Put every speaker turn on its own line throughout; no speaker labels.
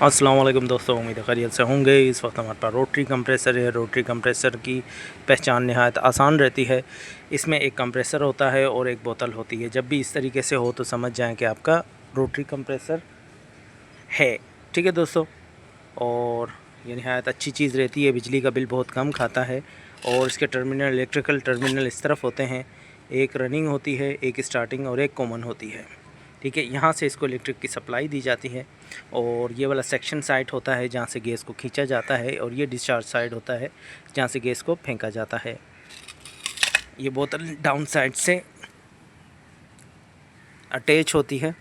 अस्सलाम वालेकुम दोस्तों, उम्मीद है खैरियत से होंगे। इस वक्त हमारे पास रोटरी कंप्रेसर है। रोटरी कंप्रेसर की पहचान नहायत आसान रहती है। इसमें एक कंप्रेसर होता है और एक बोतल होती है। जब भी इस तरीके से हो तो समझ जाएं कि आपका रोटरी कंप्रेसर है। ठीक है दोस्तों, और ये नहायत अच्छी चीज़ रहती है। बिजली का बिल बहुत कम खाता है। और इसके टर्मिनल, इलेक्ट्रिकल टर्मिनल इस तरफ होते हैं। एक रनिंग होती है, एक स्टार्टिंग और एक कॉमन होती है। ठीक है, यहाँ से इसको इलेक्ट्रिक की सप्लाई दी जाती है। और ये वाला सेक्शन साइड होता है जहाँ से गैस को खींचा जाता है, और ये डिस्चार्ज साइड होता है जहाँ से गैस को फेंका जाता है। ये बोतल डाउन साइड से अटैच होती है,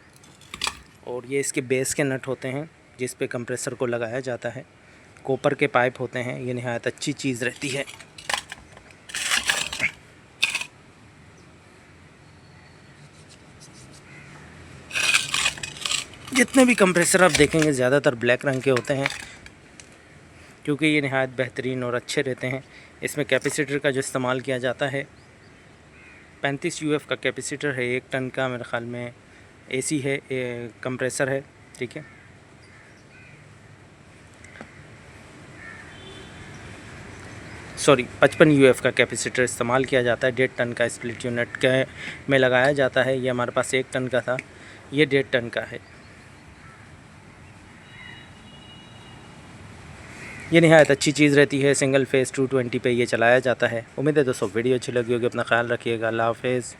और ये इसके बेस के नट होते हैं जिस पे कंप्रेसर को लगाया जाता है। कॉपर के पाइप होते हैं। ये नहायत अच्छी चीज़ रहती है। जितने भी कंप्रेसर आप देखेंगे ज़्यादातर ब्लैक रंग के होते हैं, क्योंकि ये नहायत बेहतरीन और अच्छे रहते हैं। इसमें कैपेसिटर का जो इस्तेमाल किया जाता है 35 यूएफ का कैपेसिटर है। 1 टन का मेरे ख़्याल में एसी है, कंप्रेसर है। ठीक है, सॉरी, 55 यूएफ का कैपेसिटर इस्तेमाल किया जाता है। 1.5 टन का स्प्लिट यूनिट के में लगाया जाता है। ये हमारे पास 1 टन का था, ये 1.5 टन का है। ये नहायत अच्छी चीज़ रहती है। सिंगल फेज़ 220 पे ये चलाया जाता है। उम्मीद है दोस्तों वीडियो अच्छी लगी होगी। अपना ख्याल रखिएगा। अल्लाह हाफ़िज़।